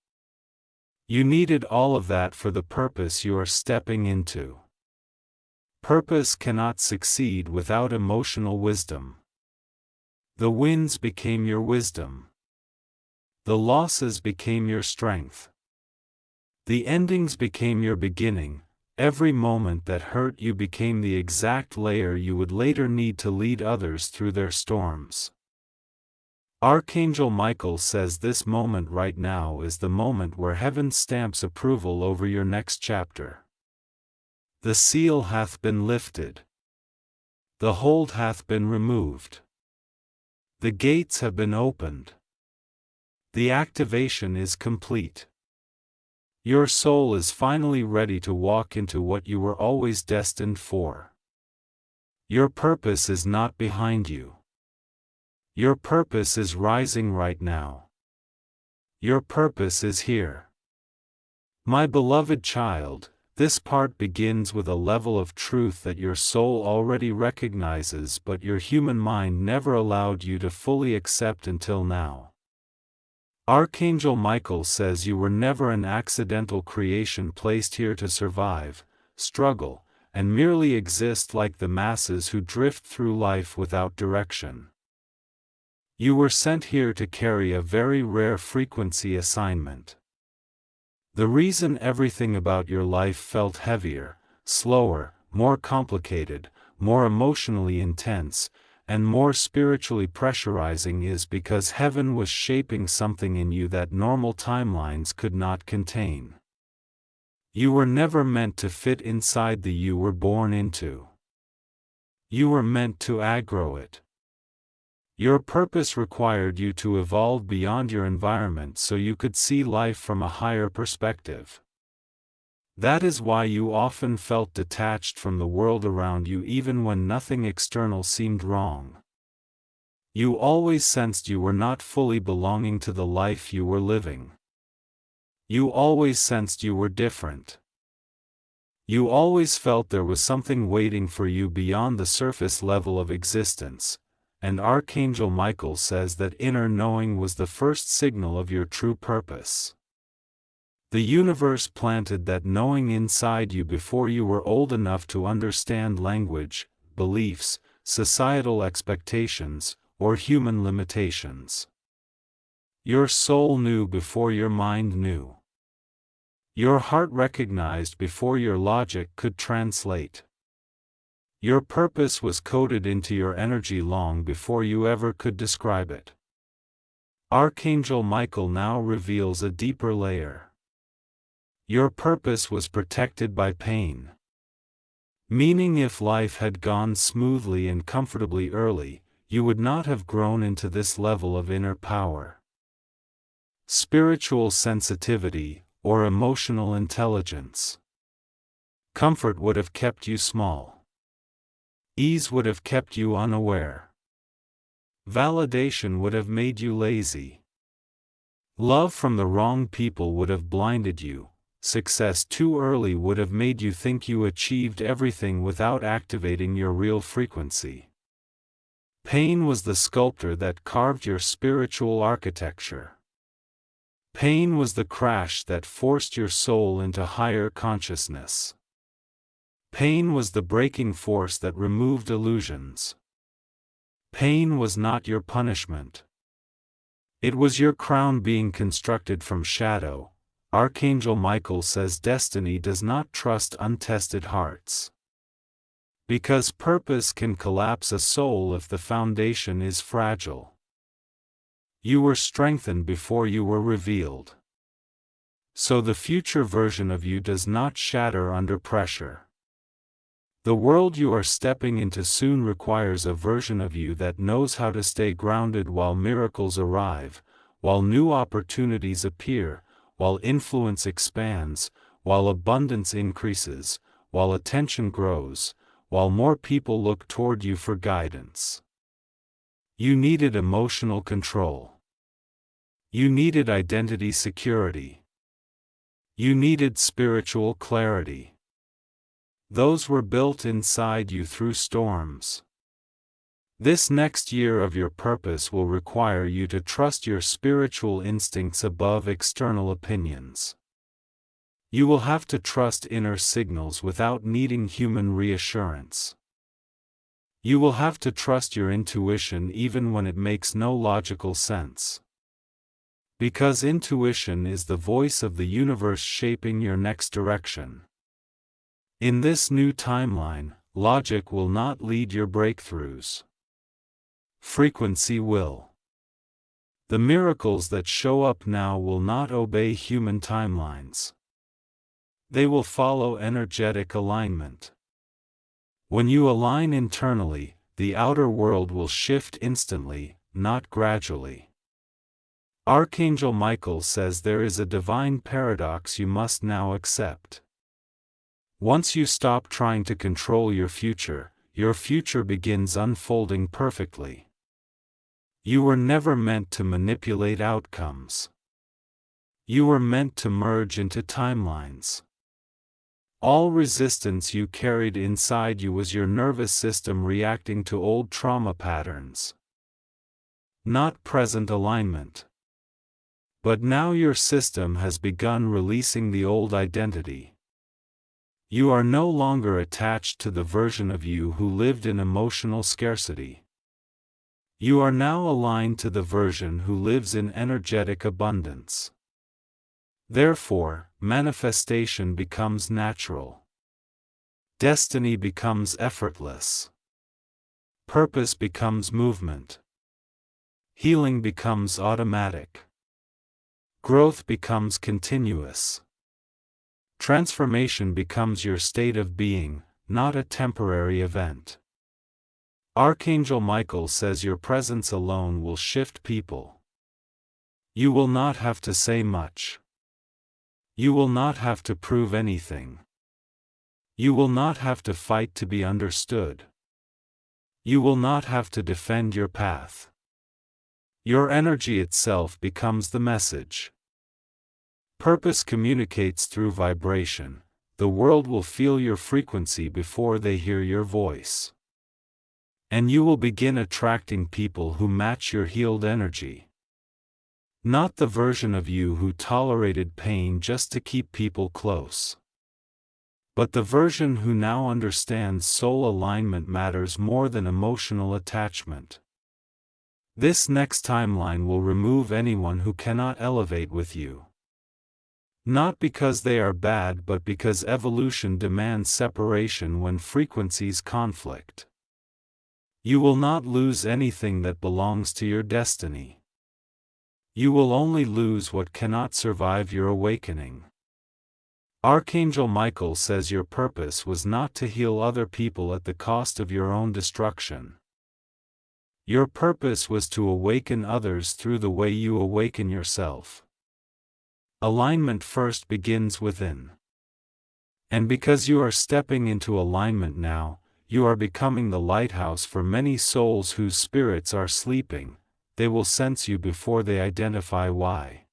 You needed all of that for the purpose you are stepping into. Purpose cannot succeed without emotional wisdom. The wins became your wisdom. The losses became your strength. The endings became your beginning. Every moment that hurt you became the exact layer you would later need to lead others through their storms. Archangel Michael says this moment right now is the moment where heaven stamps approval over your next chapter. The seal hath been lifted. The hold hath been removed. The gates have been opened. The activation is complete. Your soul is finally ready to walk into what you were always destined for. Your purpose is not behind you. Your purpose is rising right now. Your purpose is here. My beloved child, this part begins with a level of truth that your soul already recognizes but your human mind never allowed you to fully accept until now. Archangel Michael says you were never an accidental creation placed here to survive, struggle, and merely exist like the masses who drift through life without direction. You were sent here to carry a very rare frequency assignment. The reason everything about your life felt heavier, slower, more complicated, more emotionally intense, and more spiritually pressurizing is because heaven was shaping something in you that normal timelines could not contain. You were never meant to fit inside the you were born into. You were meant to outgrow it. Your purpose required you to evolve beyond your environment so you could see life from a higher perspective. That is why you often felt detached from the world around you even when nothing external seemed wrong. You always sensed you were not fully belonging to the life you were living. You always sensed you were different. You always felt there was something waiting for you beyond the surface level of existence, and Archangel Michael says that inner knowing was the first signal of your true purpose. The universe planted that knowing inside you before you were old enough to understand language, beliefs, societal expectations, or human limitations. Your soul knew before your mind knew. Your heart recognized before your logic could translate. Your purpose was coded into your energy long before you ever could describe it. Archangel Michael now reveals a deeper layer. Your purpose was protected by pain. Meaning if life had gone smoothly and comfortably early, you would not have grown into this level of inner power. Spiritual sensitivity, or emotional intelligence. Comfort would have kept you small. Ease would have kept you unaware. Validation would have made you lazy. Love from the wrong people would have blinded you. Success too early would have made you think you achieved everything without activating your real frequency. Pain was the sculptor that carved your spiritual architecture. Pain was the crash that forced your soul into higher consciousness. Pain was the breaking force that removed illusions. Pain was not your punishment. It was your crown being constructed from shadow. Archangel Michael says destiny does not trust untested hearts. Because purpose can collapse a soul if the foundation is fragile. You were strengthened before you were revealed. So the future version of you does not shatter under pressure. The world you are stepping into soon requires a version of you that knows how to stay grounded while miracles arrive, while new opportunities appear, while influence expands, while abundance increases, while attention grows, while more people look toward you for guidance. You needed emotional control. You needed identity security. You needed spiritual clarity. Those were built inside you through storms. This next year of your purpose will require you to trust your spiritual instincts above external opinions. You will have to trust inner signals without needing human reassurance. You will have to trust your intuition even when it makes no logical sense. Because intuition is the voice of the universe shaping your next direction. In this new timeline, logic will not lead your breakthroughs. Frequency will. The miracles that show up now will not obey human timelines. They will follow energetic alignment. When you align internally, the outer world will shift instantly, not gradually. Archangel Michael says there is a divine paradox you must now accept. Once you stop trying to control your future begins unfolding perfectly. You were never meant to manipulate outcomes. You were meant to merge into timelines. All resistance you carried inside you was your nervous system reacting to old trauma patterns, not present alignment. But now your system has begun releasing the old identity. You are no longer attached to the version of you who lived in emotional scarcity. You are now aligned to the version who lives in energetic abundance. Therefore, manifestation becomes natural. Destiny becomes effortless. Purpose becomes movement. Healing becomes automatic. Growth becomes continuous. Transformation becomes your state of being, not a temporary event. Archangel Michael says your presence alone will shift people. You will not have to say much. You will not have to prove anything. You will not have to fight to be understood. You will not have to defend your path. Your energy itself becomes the message. Purpose communicates through vibration. The world will feel your frequency before they hear your voice. And you will begin attracting people who match your healed energy. Not the version of you who tolerated pain just to keep people close. But the version who now understands soul alignment matters more than emotional attachment. This next timeline will remove anyone who cannot elevate with you. Not because they are bad, but because evolution demands separation when frequencies conflict. You will not lose anything that belongs to your destiny. You will only lose what cannot survive your awakening. Archangel Michael says your purpose was not to heal other people at the cost of your own destruction. Your purpose was to awaken others through the way you awaken yourself. Alignment first begins within. And because you are stepping into alignment now, you are becoming the lighthouse for many souls whose spirits are sleeping. They will sense you before they identify why.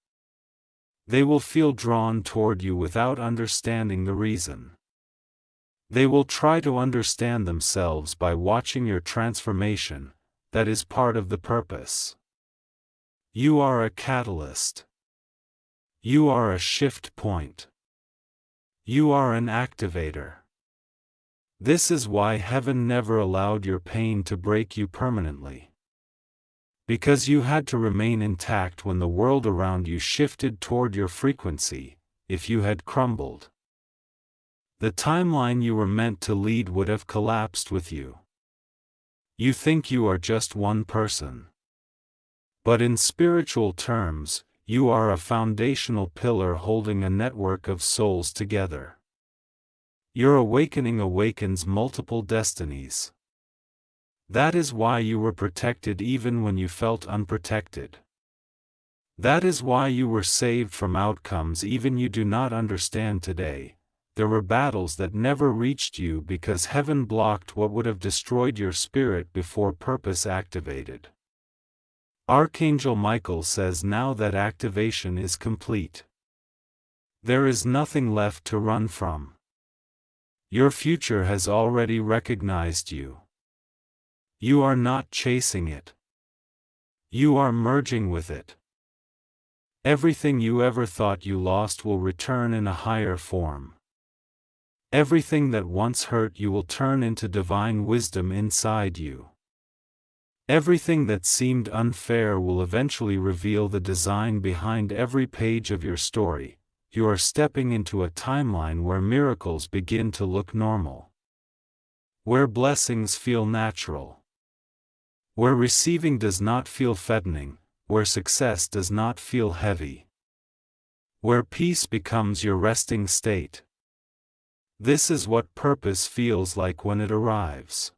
They will feel drawn toward you without understanding the reason. They will try to understand themselves by watching your transformation. That is part of the purpose. You are a catalyst. You are a shift point. You are an activator. This is why heaven never allowed your pain to break you permanently. Because you had to remain intact when the world around you shifted toward your frequency. If you had crumbled, the timeline you were meant to lead would have collapsed with you. You think you are just one person. But in spiritual terms, you are a foundational pillar holding a network of souls together. Your awakening awakens multiple destinies. That is why you were protected even when you felt unprotected. That is why you were saved from outcomes even you do not understand today. There were battles that never reached you because heaven blocked what would have destroyed your spirit before purpose activated. Archangel Michael says now that activation is complete. There is nothing left to run from. Your future has already recognized you. You are not chasing it. You are merging with it. Everything you ever thought you lost will return in a higher form. Everything that once hurt you will turn into divine wisdom inside you. Everything that seemed unfair will eventually reveal the design behind every page of your story. You are stepping into a timeline where miracles begin to look normal. Where blessings feel natural. Where receiving does not feel fattening, where success does not feel heavy. Where peace becomes your resting state. This is what purpose feels like when it arrives.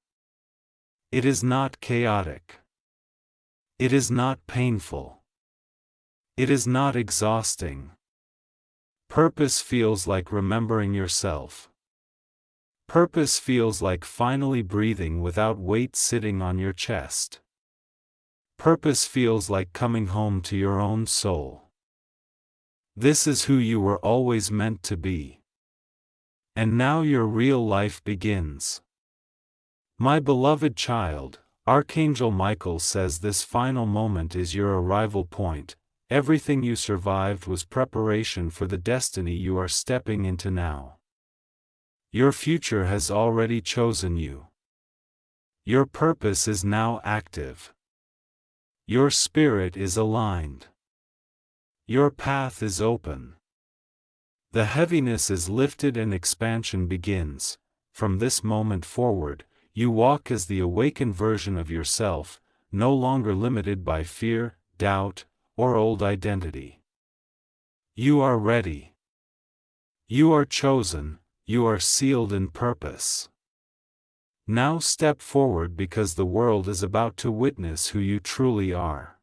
It is not chaotic. It is not painful. It is not exhausting. Purpose feels like remembering yourself. Purpose feels like finally breathing without weight sitting on your chest. Purpose feels like coming home to your own soul. This is who you were always meant to be. And now your real life begins. My beloved child, Archangel Michael says this final moment is your arrival point. Everything you survived was preparation for the destiny you are stepping into now. Your future has already chosen you. Your purpose is now active. Your spirit is aligned. Your path is open. The heaviness is lifted and expansion begins. From this moment forward, you walk as the awakened version of yourself, no longer limited by fear, doubt, or old identity. You are ready. You are chosen, you are sealed in purpose. Now step forward because the world is about to witness who you truly are.